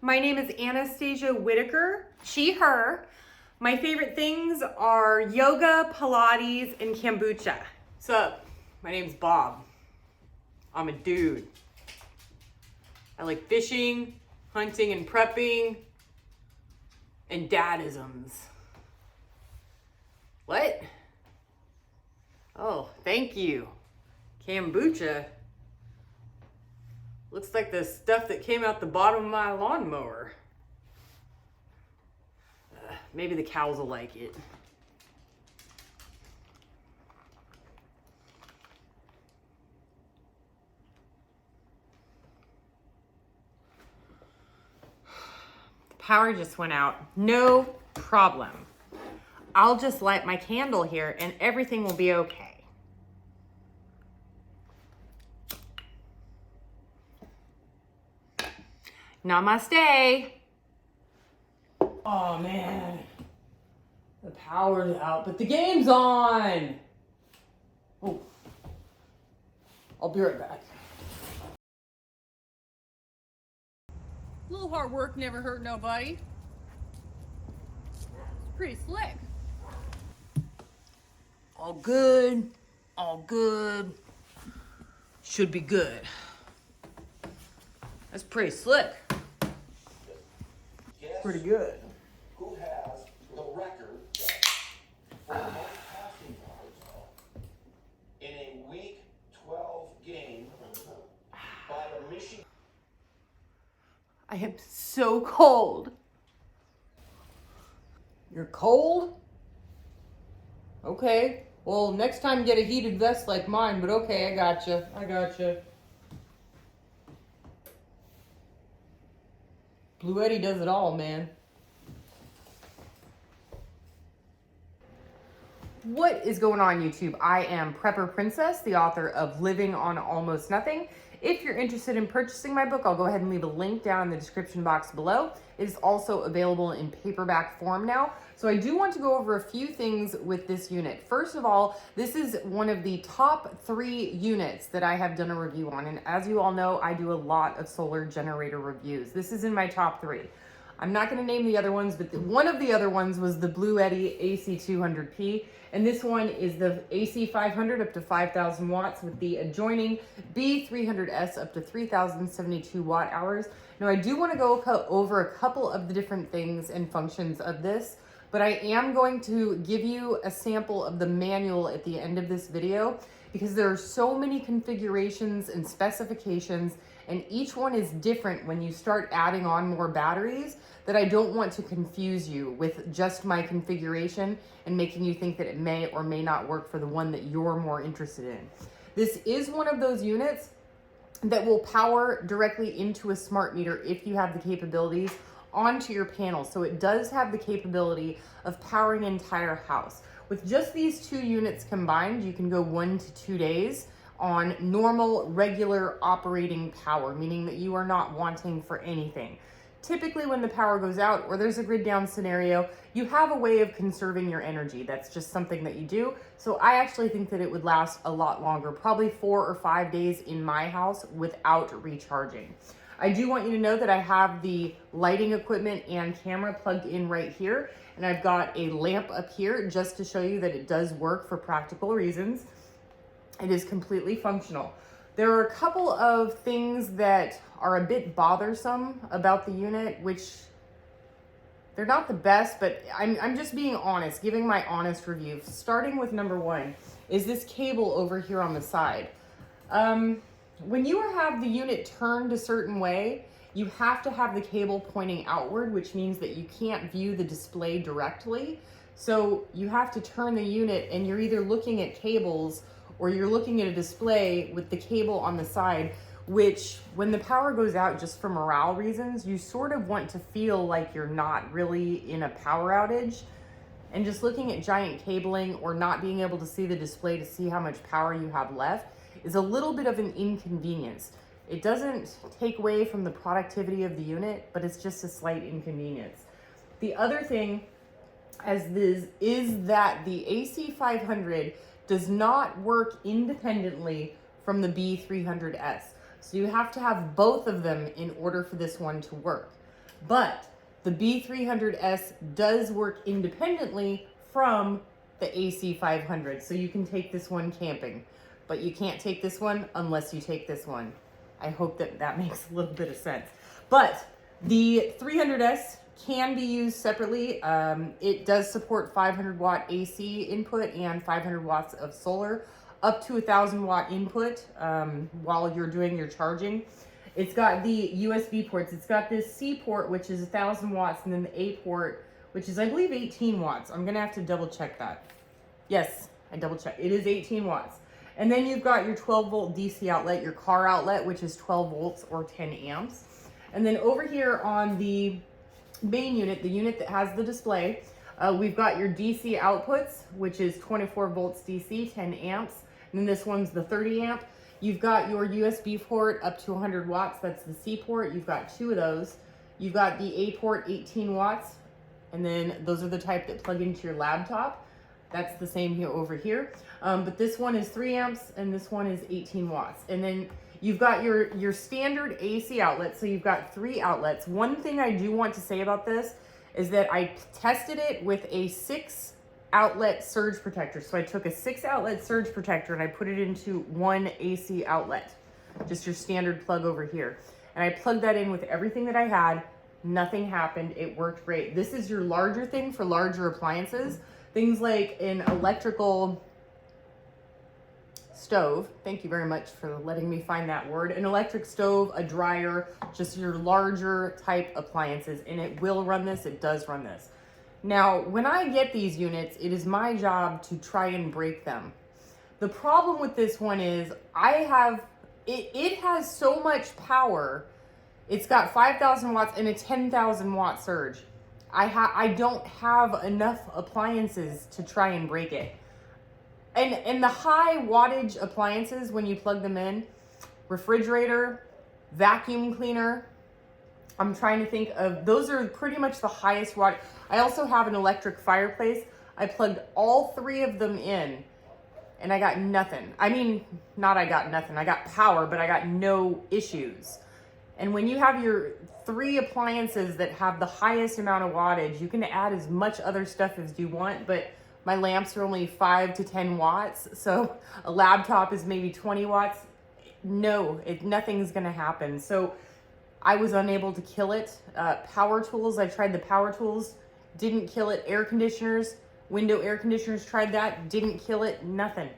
My name is Anastasia Whitaker, she, her. My favorite things are yoga, Pilates, and kombucha. What's up? My name's Bob. I'm a dude. I like fishing, hunting, and prepping, and dadisms. What? Oh, thank you. Kombucha? Looks like the stuff that came out the bottom of my lawnmower. Maybe the cows will like it. The power just went out. No problem. I'll just light my candle here and everything will be okay. Namaste. Oh man, the power's out, but the game's on. Oh, I'll be right back. A little hard work never hurt nobody. It's pretty slick. All good, all good. Should be good. That's pretty slick. Pretty good. Who has the record for the most passing yards in a Week 12 game by the Michigan? I am so cold. You're cold? Okay. Well, next time get a heated vest like mine, but okay, I gotcha. I gotcha. Bluetti does it all, man. What is going on, YouTube? I am Prepper Princess, the author of Living on Almost Nothing. If you're interested in purchasing my book, I'll go ahead and leave a link down in the description box below. It is also available in paperback form now. So I do want to go over a few things with this unit. First of all, this is one of the top 3 units that I have done a review on. And as you all know, I do a lot of solar generator reviews. This is in my top 3. I'm not going to name the other ones, but one of the other ones was the Bluetti AC500 and this one is the AC500 up to 5,000 watts with the adjoining B300S up to 3,072 watt hours. Now I do want to go over a couple of the different things and functions of this, but I am going to give you a sample of the manual at the end of this video because there are so many configurations and specifications, and each one is different when you start adding on more batteries, that I don't want to confuse you with just my configuration and making you think that it may or may not work for the one that you're more interested in. This is one of those units that will power directly into a smart meter if you have the capabilities onto your panel. So it does have the capability of powering an entire house. With just these 2 units combined, you can go 1 to 2 days on normal, regular operating power, meaning that you are not wanting for anything. Typically when the power goes out or there's a grid down scenario, you have a way of conserving your energy. That's just something that you do. So I actually think that it would last a lot longer, probably 4 or 5 days in my house without recharging. I do want you to know that I have the lighting equipment and camera plugged in right here, and I've got a lamp up here just to show you that it does work for practical reasons. It is completely functional. There are a couple of things that are a bit bothersome about the unit, which they're not the best, but I'm just being honest, giving my honest review. Starting with number 1 is this cable over here on the side. When you have the unit turned a certain way, you have to have the cable pointing outward, which means that you can't view the display directly. So you have to turn the unit and you're either looking at cables or you're looking at a display with the cable on the side, which when the power goes out, just for morale reasons, you sort of want to feel like you're not really in a power outage. And just looking at giant cabling or not being able to see the display to see how much power you have left is a little bit of an inconvenience. It doesn't take away from the productivity of the unit, but it's just a slight inconvenience. The other thing is that the AC500 does not work independently from the B300S. So you have to have both of them in order for this one to work. But the B300S does work independently from the AC500. So you can take this one camping, but you can't take this one unless you take this one. I hope that that makes a little bit of sense. But the 300S can be used separately. It does support 500 watt AC input and 500 watts of solar, up to 1,000 watt input while you're doing your charging. It's got the USB ports. It's got this C port, which is 1,000 watts, and then the A port, which is, I believe, 18 watts. I'm gonna have to double check that. Yes, I double checked. It is 18 watts. And then you've got your 12 volt DC outlet, your car outlet, which is 12 volts or 10 amps. And then over here on the main unit, the unit that has the display, we've got your DC outputs, which is 24 volts DC, 10 amps. And then this one's the 30 amp. You've got your USB port up to 100 watts. That's the C port. You've got two of those. You've got the A port, 18 watts. And then those are the type that plug into your laptop. That's the same here over here. But this one is 3 amps and this one is 18 watts. And then you've got your standard AC outlet. So you've got 3 outlets. One thing I do want to say about this is that I tested it with a 6 outlet surge protector. So I took a 6 outlet surge protector and I put it into one AC outlet, just your standard plug over here. And I plugged that in with everything that I had. Nothing happened. It worked great. This is your larger thing for larger appliances. Things like an electrical stove. Thank you very much for letting me find that word. An electric stove, a dryer, just your larger type appliances. And it will run this. It does run this. Now, when I get these units, it is my job to try and break them. The problem with this one is it has so much power. It's got 5,000 watts and a 10,000 watt surge. I don't have enough appliances to try and break it. And the high wattage appliances, when you plug them in, refrigerator, vacuum cleaner, I'm trying to think of, those are pretty much the highest watt. I also have an electric fireplace. I plugged all 3 of them in and I got nothing. I mean, not I got nothing. I got power, but I got no issues. And when you have your 3 appliances that have the highest amount of wattage, you can add as much other stuff as you want, but my lamps are only 5 to 10 watts. So a laptop is maybe 20 watts. No, nothing's gonna happen. So I was unable to kill it. Power tools, I tried the power tools, didn't kill it. Air conditioners, window air conditioners, tried that, didn't kill it, nothing.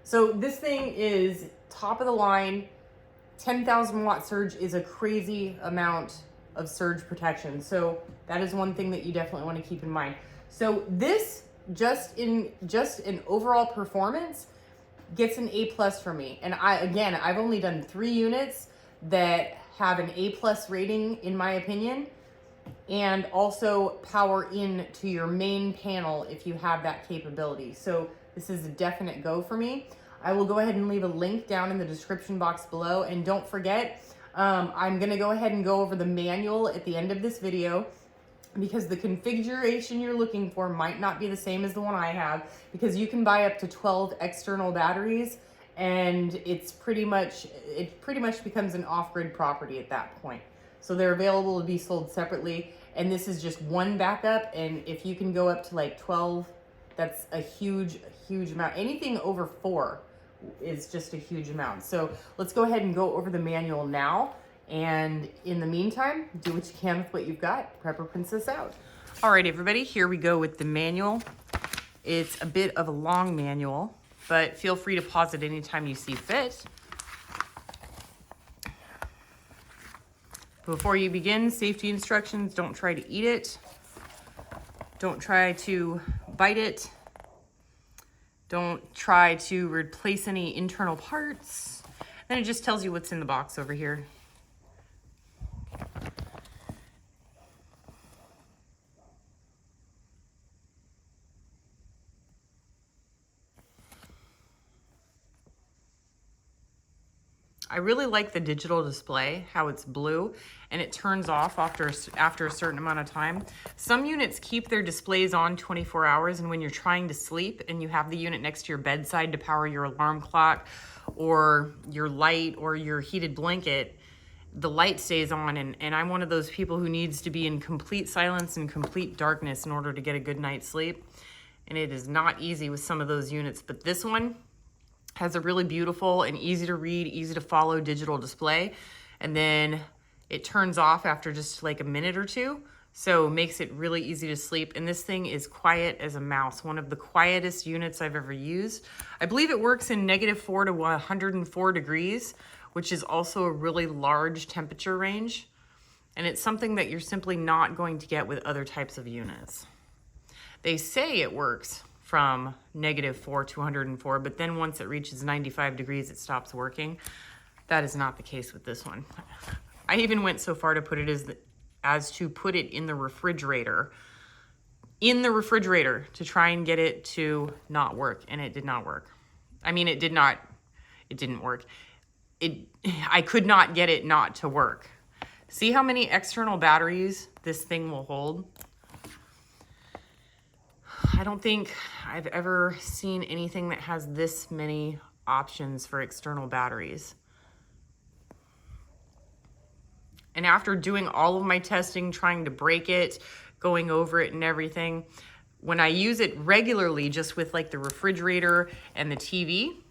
So this thing is top of the line. 10,000 watt surge is a crazy amount of surge protection. So that is one thing that you definitely want to keep in mind. So this, just in overall performance, gets an A+ for me. And I've only done 3 units that have an A+ rating in my opinion, and also power in to your main panel if you have that capability. So this is a definite go for me. I will go ahead and leave a link down in the description box below. And don't forget, I'm gonna go ahead and go over the manual at the end of this video, because the configuration you're looking for might not be the same as the one I have, because you can buy up to 12 external batteries and it pretty much becomes an off-grid property at that point. So they're available to be sold separately. And this is just one backup. And if you can go up to like 12, that's a huge amount. Anything over 4 is just a huge amount. So let's go ahead and go over the manual now. And in the meantime, do what you can with what you've got. Prepper Princess out. All right, everybody, here we go with the manual. It's a bit of a long manual, but feel free to pause it anytime you see fit. Before you begin, safety instructions: don't try to eat it. Don't try to bite it. Don't try to replace any internal parts. Then it just tells you what's in the box over here. I really like the digital display, how it's blue, and it turns off after a certain amount of time. Some units keep their displays on 24 hours, and when you're trying to sleep and you have the unit next to your bedside to power your alarm clock or your light or your heated blanket, the light stays on, and I'm one of those people who needs to be in complete silence and complete darkness in order to get a good night's sleep. And it is not easy with some of those units, but this one has a really beautiful and easy to read, easy to follow digital display. And then it turns off after just like a minute or two. So it makes it really easy to sleep. And this thing is quiet as a mouse. One of the quietest units I've ever used. I believe it works in -4 to 104 degrees, which is also a really large temperature range. And it's something that you're simply not going to get with other types of units. They say it works from -4 to 104, but then once it reaches 95 degrees, it stops working. That is not the case with this one. I even went so far to put it as to put it in the refrigerator. In the refrigerator to try and get it to not work, and it did not work. I mean, it didn't work. I could not get it not to work. See how many external batteries this thing will hold? I don't think I've ever seen anything that has this many options for external batteries. And after doing all of my testing, trying to break it, going over it and everything, when I use it regularly, just with like the refrigerator and the TV,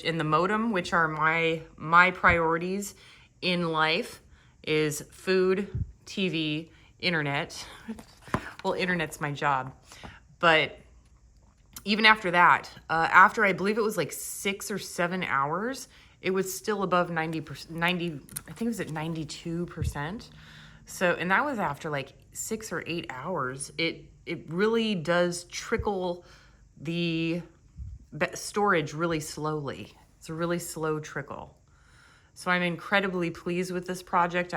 and the modem, which are my priorities in life, is food, TV, internet. Well, internet's my job. But even after that, after I believe it was like 6 or 7 hours, it was still above 90%, I think it was at 92%. So, and that was after like 6 or 8 hours. It really does trickle the storage really slowly. It's a really slow trickle. So I'm incredibly pleased with this project.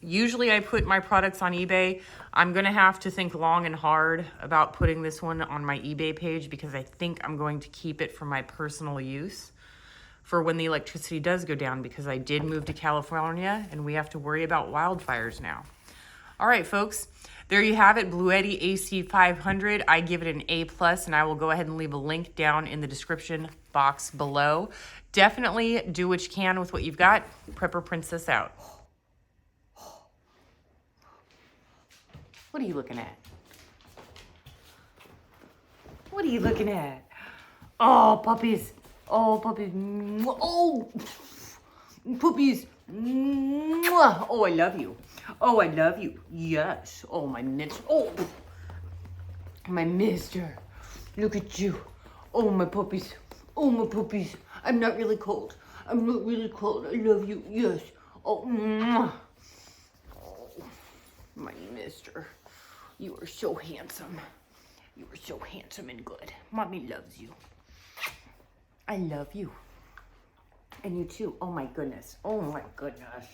Usually I put my products on eBay. I'm gonna have to think long and hard about putting this one on my eBay page because I think I'm going to keep it for my personal use for when the electricity does go down, because I did move to California and we have to worry about wildfires now. All right, folks, there you have it, Bluetti AC500. I give it an A+, and I will go ahead and leave a link down in the description box below. Definitely do what you can with what you've got. Prepper Princess out. What are you looking at? What are you looking at? Oh, puppies. Oh, puppies. Oh, puppies. Oh, I love you. Oh, I love you. Yes. Oh, my mister. Oh, my mister. Look at you. Oh, my puppies. Oh, my puppies. I'm not really cold. I'm not really cold. I love you. Yes. Oh, oh, my mister. You are so handsome. You are so handsome and good. Mommy loves you. I love you. And you too. Oh my goodness. Oh my goodness.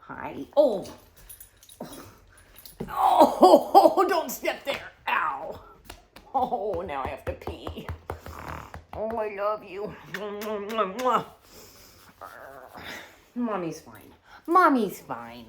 Hi. Oh. Oh, don't step there. Ow. Oh, now I have to pee. Oh, I love you. Mommy's fine. Mommy's fine.